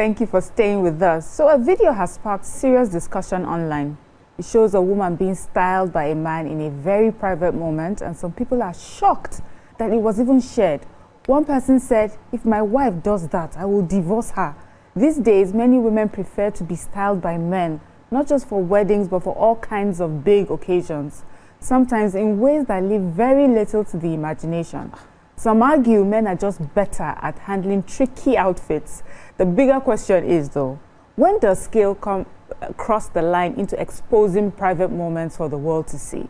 Thank you for staying with us. So a video has sparked serious discussion online. It shows a woman being styled by a man in a very private moment, and some people are shocked that it was even shared. One person said, if my wife does that, I will divorce her. These days, many women prefer to be styled by men, not just for weddings, but for all kinds of big occasions, sometimes in ways that leave very little to the imagination. Some argue men are just better at handling tricky outfits. The bigger question is, though, when does scale cross the line into exposing private moments for the world to see?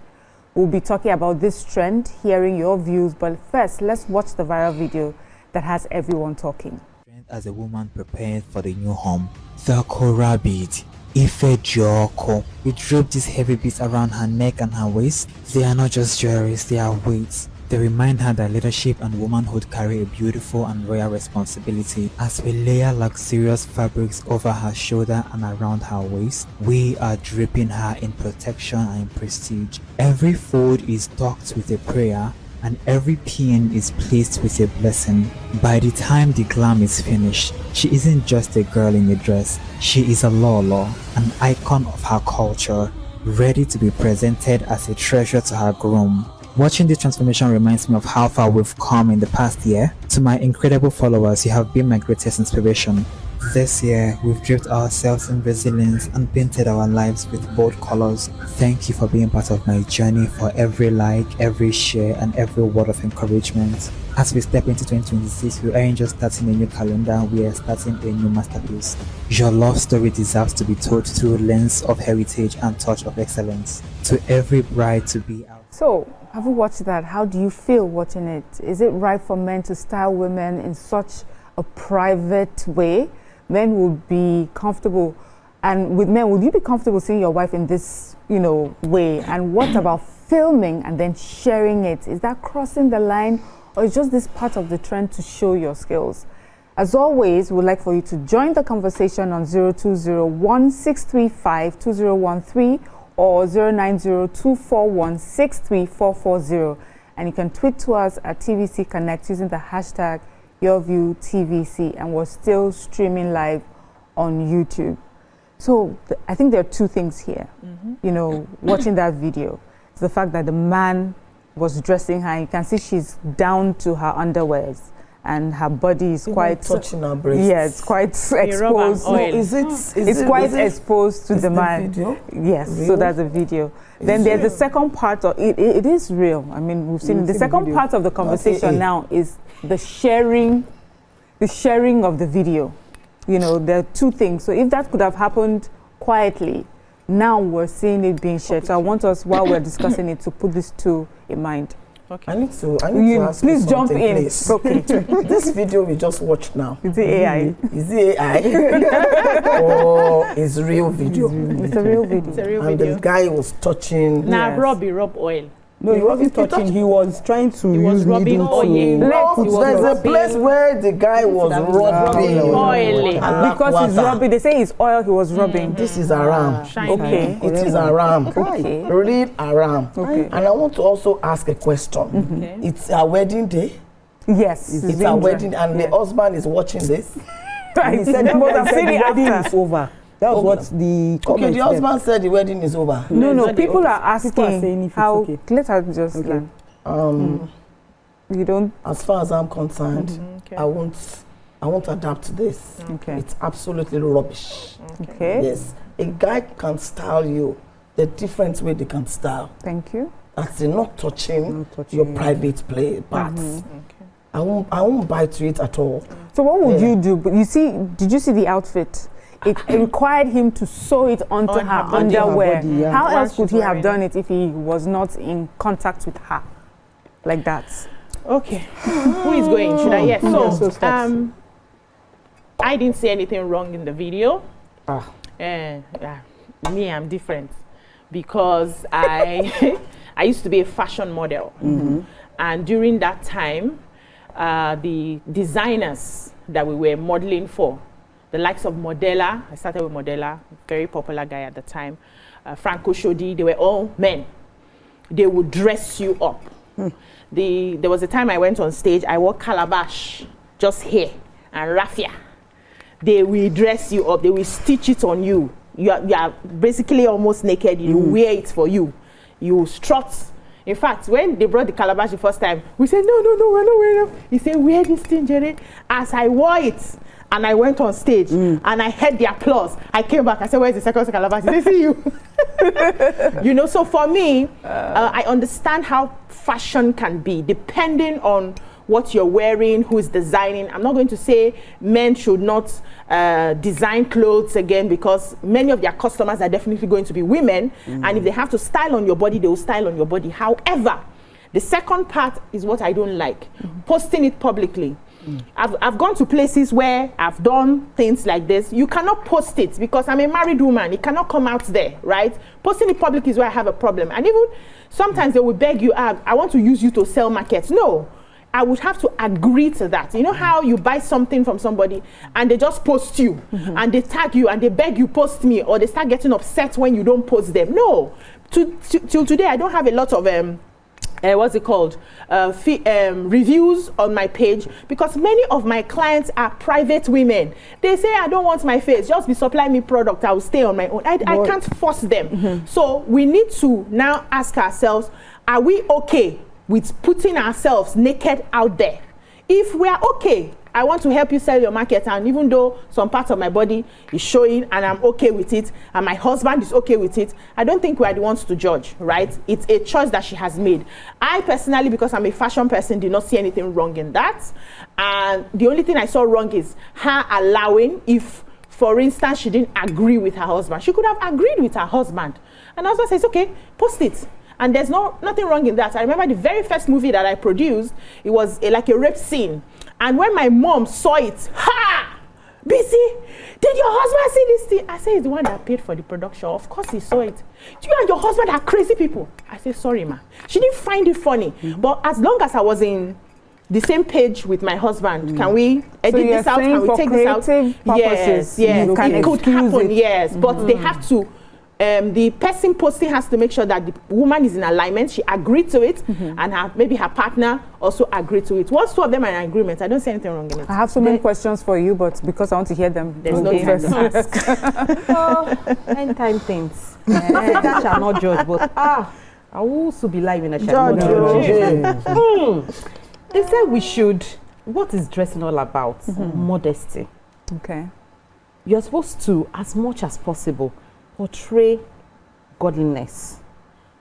We'll be talking about this trend, hearing your views, but first, let's watch the viral video that has everyone talking. As a woman preparing for the new home, the Kora bead, Ife Joko, we drop these heavy beads around her neck and her waist. They are not just jewelries, they are weights. They remind her that leadership and womanhood carry a beautiful and royal responsibility. As we layer luxurious fabrics over her shoulder and around her waist, we are draping her in protection and in prestige. Every fold is docked with a prayer, and every pin is placed with a blessing. By the time the glam is finished, she isn't just a girl in a dress, she is a Lolo, an icon of her culture, ready to be presented as a treasure to her groom. Watching this transformation reminds me of how far we've come in the past year. To my incredible followers, you have been my greatest inspiration. This year, we've draped ourselves in resilience and painted our lives with bold colors. Thank you for being part of my journey, for every like, every share, and every word of encouragement. As we step into 2026, we aren't just starting a new calendar, we are starting a new masterpiece. Your love story deserves to be told through a lens of heritage and touch of excellence. To every bride to be out. So, have you watched that? How do you feel watching it? Is it right for men to style women in such a private way? Men will be comfortable, and with men, would you be comfortable seeing your wife in this, way? And what about filming and then sharing it? Is that crossing the line, or is just this part of the trend to show your skills? As always, we'd like for you to join the conversation on 0201-635-2013 or 090-241-63440. And you can tweet to us at TVC Connect using the hashtag YourViewTVC, and we're still streaming live on YouTube. So I think there are two things here. Watching that video, it's the fact that the man was dressing her. You can see she's down to her underwears, and her body is quite touching her breasts. Yeah, it's quite exposed. No, it's quite exposed to the man. Video? Yes, Real? so that's a video. Then there's the second part of it. It is real. I mean, we've seen the second part of the conversation now is the sharing of the video. There are two things. So if that could have happened quietly, now we're seeing it being shared. So I want us, while we're discussing it, to put these two in mind. Okay. I need to ask please you jump in. Please. Okay. This video we just watched now. Is it AI? Is it AI? Or is real video? It's a real video. It's a real and video. the guy was touching. Nah, rub oil. No, he wasn't touching. He was trying to use rubbing needle oil. There's a place where the guy was rubbing oily. Because he's rubbing, they say it's oil he was rubbing. This is Aram. Okay. It is Aram. Okay. Real Aram. Okay. And I want to also ask a question. Okay. It's a wedding day. Yes. It's a wedding, and the husband is watching this. He said the wedding is over. That was what the comment Okay, the husband said the wedding is over. No, people are asking People are saying if it's how. okay. Let her just. Okay. You don't. As far as I'm concerned, Okay. I won't adapt to this. Okay. It's absolutely rubbish. Okay. Yes, a guy can style you the different way they can style. Thank you. That's not touching your private play parts. Okay. I won't buy to it at all. So what would you do? But did you see the outfit? It required him to sew it onto On her her body. underwear. Her body, yeah. How While else could she's he have wearing done it if he was not in contact with her like that? Okay. Who is going? Should I? Yes. so So, start. I didn't see anything wrong in the video. Me, I'm different because I used to be a fashion model, and during that time, the designers that we were modeling for, the likes of Modella, I started with Modella, very popular guy at the time, Franco Shodi, they were all men. They would dress you up. There was a time I went on stage, I wore calabash, just hair, and raffia. they will dress you up, they will stitch it on you. You are basically almost naked, you wear it for you. You strut. In fact, when they brought the calabash the first time, we said, no, we're not wearing it. He said, wear this thing, Jerry. As I wore it, and I went on stage, and I heard the applause, I came back, I said, where's the second calabash? They see you. You know, so for me, I understand how fashion can be, depending on what you're wearing, who's designing. I'm not going to say men should not design clothes again, because many of their customers are definitely going to be women, and if they have to style on your body, they will style on your body. However, the second part is what I don't like, posting it publicly. I've gone to places where I've done things like this. You cannot post it because I'm a married woman. It cannot come out there, right? Posting it public is where I have a problem. And even sometimes they will beg you, I want to use you to sell markets. No, I would have to agree to that. You know how you buy something from somebody and they just post you and they tag you and they beg you post me, or they start getting upset when you don't post them. No, till today I don't have a lot of what's it called, reviews on my page, because many of my clients are private women. They say, I don't want my face, just be supplying me product, I will stay on my own. I can't force them. So we need to now ask ourselves, are we okay with putting ourselves naked out there? If we are okay, I want to help you sell your market, and even though some parts of my body is showing and I'm okay with it, and my husband is okay with it, I don't think we are the ones to judge, right? It's a choice that she has made. I personally, because I'm a fashion person, did not see anything wrong in that. And the only thing I saw wrong is her allowing, if, for instance, she didn't agree with her husband. She could have agreed with her husband. And her husband says, okay, post it. And there's nothing wrong in that. I remember the very first movie that I produced, it was like a rape scene. And when my mom saw it, ha! BC, did your husband see this thing? I said, it's the one that paid for the production. Of course he saw it. You and your husband are crazy people. I said, sorry, ma. She didn't find it funny. But as long as I was in the same page with my husband, can we edit this out? Can we take this out? Yes, yes. It could happen, yes. But they have to, the person posting has to make sure that the woman is in alignment. She agreed to it, and maybe her partner also agreed to it. Once two of them are in agreement, I don't see anything wrong in it. I have so many questions for you, but because I want to hear them, there's no time to ask. End time things. That shall not judge, but I will also be live in a shall not judge. They say we should. What is dressing all about? Modesty. Okay. You're supposed to, as much as possible, portray godliness.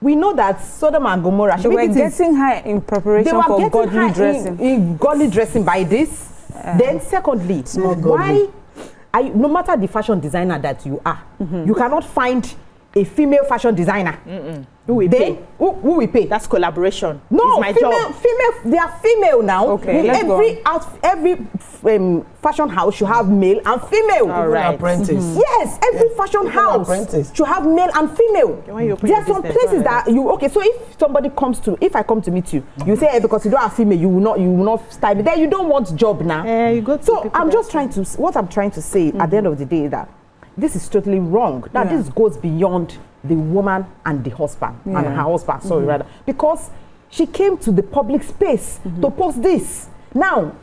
We know that Sodom and Gomorrah, they were getting high in preparation for godly dressing. In godly dressing by this. Then secondly, no matter the fashion designer that you are, you cannot find a female fashion designer. Who will pay? Who will pay? That's collaboration. No, it's my job. They are female now. Okay, let's every fashion house should have male and female. All right. Apprentice. Yes, every fashion house should have male and female. There are some places that so if I come to meet you, you say because you don't have female, you will not style me. Then you don't want job now. So I'm just trying to, what I'm trying to say at the end of the day is that this is totally wrong. That this goes beyond the woman and the husband and her husband, rather, because she came to the public space to post this. Now,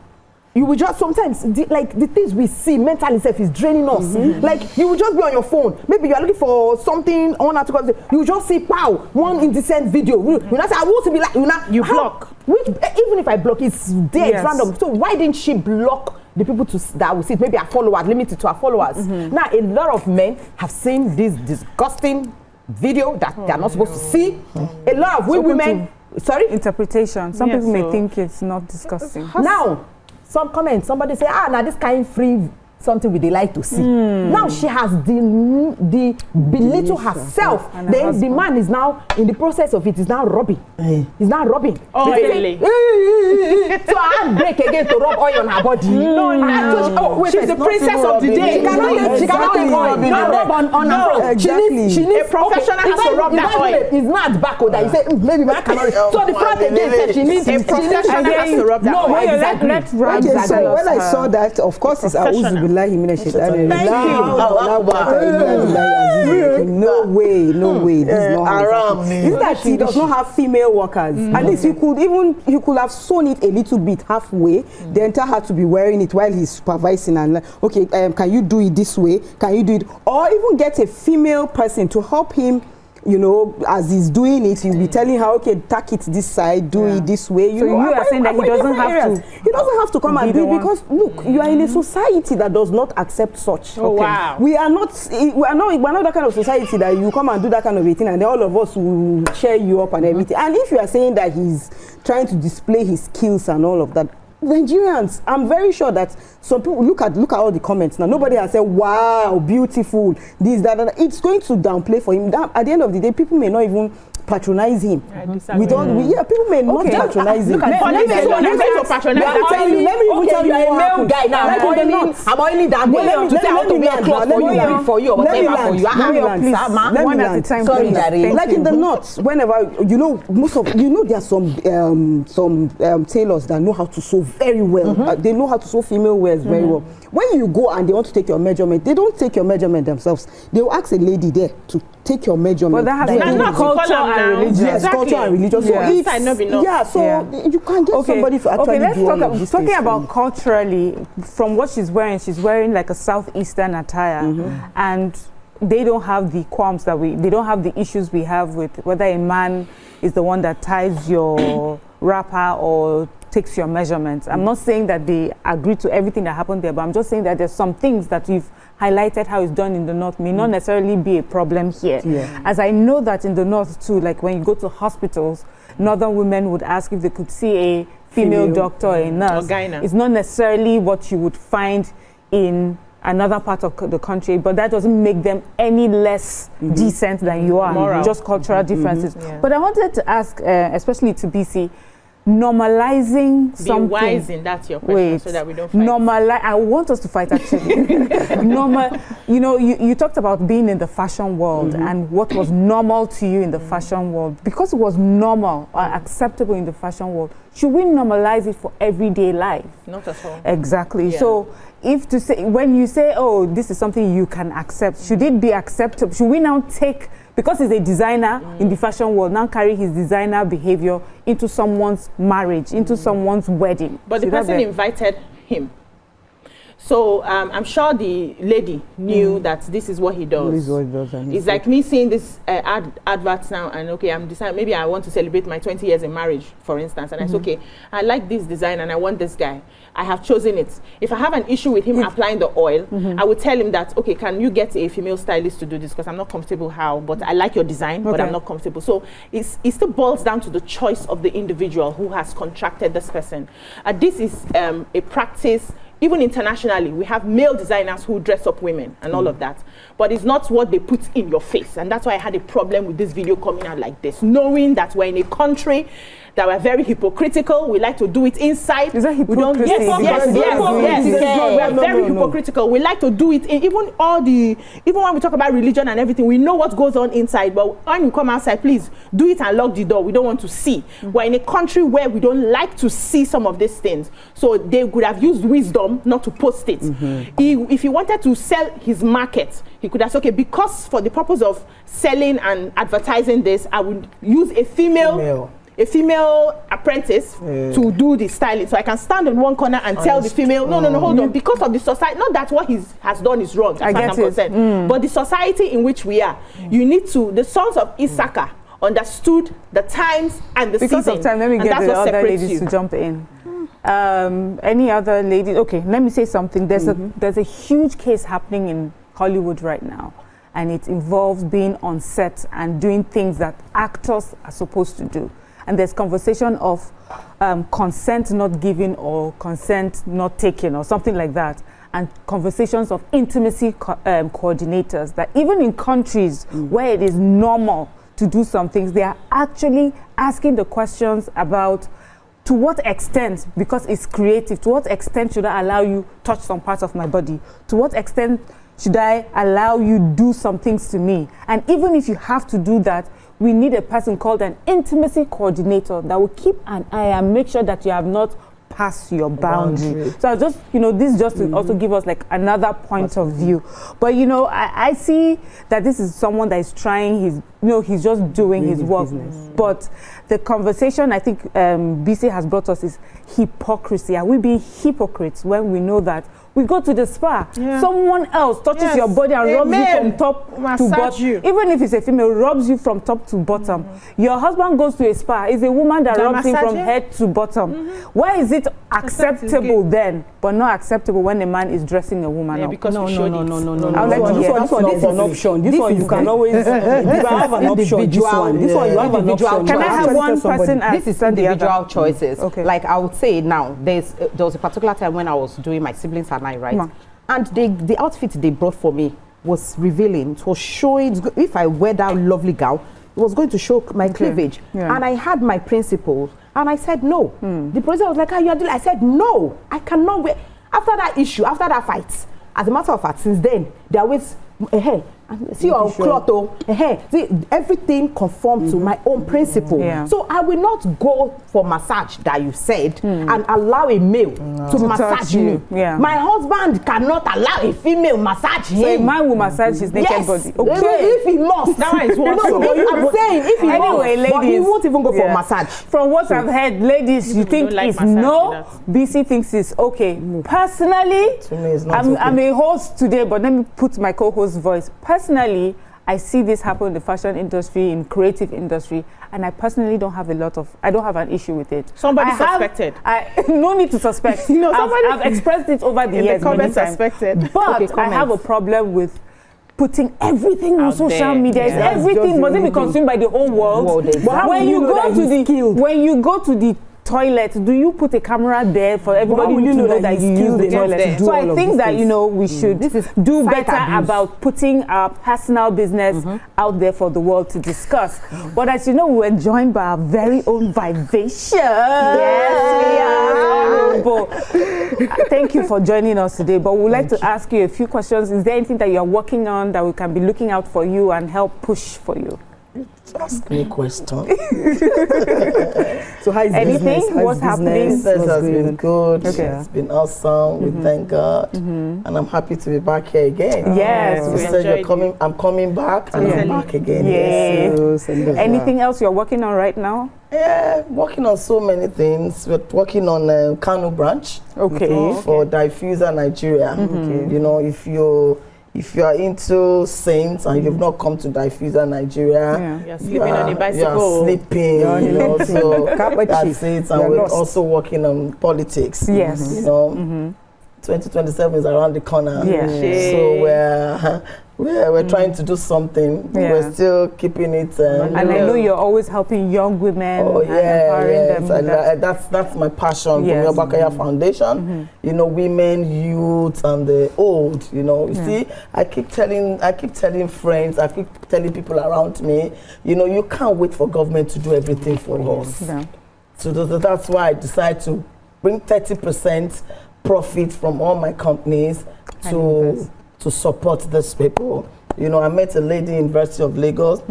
you will just sometimes the things we see mentally self is draining us. Like you will just be on your phone. Maybe you are looking for something on article. You just see one indecent video. You not say I want to be like you block. Which even if I block, it's there. It's random. So why didn't she block the people that will see it? Maybe our followers, limited to our followers. Now a lot of men have seen this disgusting video that they are not supposed to see. A lot of women. Sorry? Interpretation. Some people may think it's not disgusting. Now, some comments, somebody say, now this kind of free something we they like to see. Now she has the belittle herself. Then the man is now in the process of it is now robbing. He's now robbing. Oh, really? So I had break again to rub oil on her body. No. She's the princess of the day. She cannot take oil. Not rub on her front. She needs a professional has to rub that oil. It's not at back that you say maybe I cannot. So the front again said she needs a professional has to rub that oil. No, exactly. So when I saw that, of course, it's Auzubillah. No way. This is not Aram. that he does not have female workers. At least he could have sewn it a little bit halfway, then tell her to be wearing it while he's supervising and like, okay, can you do it this way? Can you do it? Or even get a female person to help him. You know, as he's doing it, he'll be telling her, okay, tack it this side, do it this way. You are saying that he doesn't have to. He doesn't have to come and do it because look, you are in a society that does not accept such. Oh, wow. We're not that kind of society that you come and do that kind of a thing and then all of us will cheer you up and everything. And if you are saying that he's trying to display his skills and all of that, Nigerians, I'm very sure that some people look at all the comments now. Nobody has said, "Wow, beautiful." This, that. It's going to downplay for him. At the end of the day, people may not even patronize him. People may not patronize him. Let me tell you a male guy now. I'm oiling that boy to say how to wear clothes for you or whatever for you. One at a time. Sorry, like in the north, whenever there are some tailors that know how to sew very well. They know how to sew female wears very well. When you go and they want to take your measurement, they don't take your measurement themselves. They will ask a lady there to take your measurement. But that has not culture and religion. Yes, culture and religion. So you can't get somebody to actually do all of these talking about culturally, from what she's wearing like a southeastern attire, and they don't have the qualms they don't have the issues we have with whether a man is the one that ties your wrapper or takes your measurements. I'm not saying that they agree to everything that happened there, but I'm just saying that there's some things that you've highlighted how it's done in the north may not necessarily be a problem here. As I know that in the north too, like when you go to hospitals, northern women would ask if they could see a female doctor or a nurse. It's not necessarily what you would find in another part of the country, but that doesn't make them any less decent than you are. Moral. Just cultural differences. But I wanted to ask, especially to BC, normalizing something. Be wise in that your question so that we don't fight. I want us to fight actually. You talked about being in the fashion world and what was normal to you in the fashion world. Because it was normal or acceptable in the fashion world, should we normalize it for everyday life? Not at all. Exactly. Yeah. So when you say, oh, this is something you can accept, should it be acceptable? Should we now take, because he's a designer in the fashion world, now carry his designer behavior into someone's marriage, into someone's wedding? But the person invited him. So I'm sure the lady knew that this is what he does. This is what he does. It's like me seeing this adverts now and okay, I'm deciding, maybe I want to celebrate my 20 years in marriage, for instance, and I say, okay, I like this design and I want this guy. I have chosen it. If I have an issue with him applying the oil, I would tell him that, okay, can you get a female stylist to do this because I'm not comfortable how, but I like your design, but I'm not comfortable. So it still boils down to the choice of the individual who has contracted this person. This is a practice. Even internationally, we have male designers who dress up women and all of that. But it's not what they put in your face. And that's why I had a problem with this video coming out like this. Knowing that we're in a country that we're very hypocritical. We like to do it inside. Is that hypocrisy? We're very hypocritical. We like to do it in even when we talk about religion and everything, we know what goes on inside. But when you come outside, please do it and lock the door. We don't want to see. We're in a country where we don't like to see some of these things. So they could have used wisdom not to post it. If he wanted to sell his market, he could have said, okay, because for the purpose of selling and advertising this, I would use a female apprentice to do the styling. So I can stand in one corner and tell the female, no, hold on. Because of the society, not that what he has done is wrong, as far as I'm concerned, but the society in which we are, you need to, the sons of Issachar understood the times and the season. Because of time, let me get the other ladies to jump in. Any other ladies? Okay, let me say something. There's a huge case happening in Hollywood right now, and it involves being on set and doing things that actors are supposed to do. And there's conversation of consent not given or consent not taken or something like that. And conversations of intimacy coordinators, that even in countries where it is normal to do some things, they are actually asking the questions about to what extent, because it's creative, to what extent should I allow you touch some parts of my body? To what extent should I allow you do some things to me? And even if you have to do that, we need a person called an intimacy coordinator that will keep an eye and make sure that you have not pass your boundary. So I just, this just to also give us like another point of view. But I see that this is someone that is trying he's just doing his work. But the conversation I think BC has brought us is hypocrisy. Are we being hypocrites when we know that we go to the spa, someone else touches your body and rubs you from top to bottom. Even if it's a female, rubs you from top to bottom. Your husband goes to a spa, is a woman that rubs him from head to bottom. Why is it acceptable then, but not acceptable when a man is dressing a woman up? Because no. This one is an option. This one you can always have an option. This one you have an option. Can I have one person as this is individual choices. Okay. Like I would say now, there was a particular time when I was doing my siblings and I, right? And the outfit they brought for me was revealing. It was showing, if I wear that lovely gown, it was going to show my cleavage. And I had my principles. And I said no. The producer was like, you are doing. I said no, I cannot wear. After that issue, after that fight, as a matter of fact, since then, they always, see your cloth, see, everything conform to my own principle. So I will not go for massage that you said and allow a male to massage me. My husband cannot allow a female massage him. So a man will massage his naked body. Okay. If he must. That one is what. I'm saying if he anyway, must, ladies, but he won't even go for massage. From what I've heard, ladies, you think it's no. BC thinks it's okay. Personally, to me, it's not okay. I'm a host today, but let me put my co-host voice. Personally, I see this happen in the fashion industry, in creative industry, and I personally don't have an issue with it. Somebody suspected. No need to suspect. I've expressed it over the years. The comments suspected. But I have a problem with putting everything on social media. Everything must be consumed by the whole world. When you go to the toilet, do you put a camera there for everybody to know that you use the toilet? So I think that we should do better about putting our personal business out there for the world to discuss. But as you know, we're joined by our very own Vivacious. Yes, we are. Thank you for joining us today. But we'd like to ask you a few questions. Is there anything that you're working on that we can be looking out for you and help push for you? Ask me a question. So how is anything? Business? What's happening? Business has been good. Okay. It's been awesome. We thank God, and I'm happy to be back here again. Yes, you said you're coming. I'm coming back, and I'm back again. Yes. Anything else you're working on right now? Yeah, working on so many things. We're working on Kano branch. For Diffuser Nigeria. If you are into Saints and you've not come to Diffuser Nigeria, you're sleeping on a bicycle. You're sleeping, so that's it. And we're also working on politics. Yes. 2027 is around the corner. Yeah. So we're trying to do something. We're still keeping it. And I know you're always helping young women and empowering them. That's my passion. The Bakaya Foundation. Women, youth, and the old. You see, I keep telling friends, I keep telling people around me. You can't wait for government to do everything for us. So that's why I decided to bring 30% profit from all my companies to support these people. I met a lady in University of Lagos,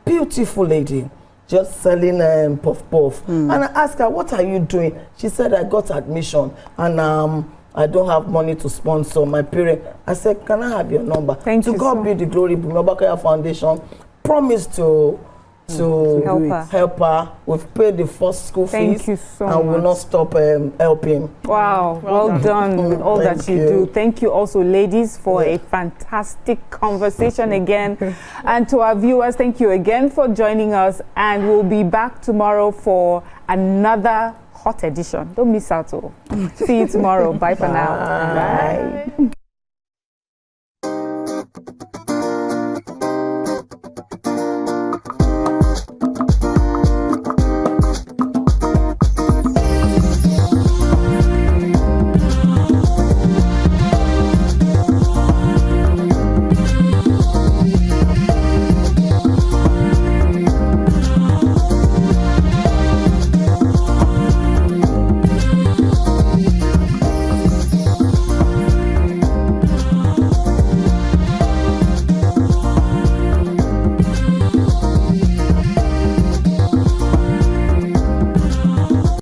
beautiful lady, just selling puff. And I asked her, what are you doing? She said, I got admission and I don't have money to sponsor my parents. I said, can I have your number? To God be the glory. Bakaya Foundation promised to help her. We've paid the first school fees. Thank you so much. And will not stop helping. Wow, well done with all that you do. Thank you also, ladies, for a fantastic conversation again. And to our viewers, thank you again for joining us. And we'll be back tomorrow for another hot edition. Don't miss out. See you tomorrow. Bye for now. Bye.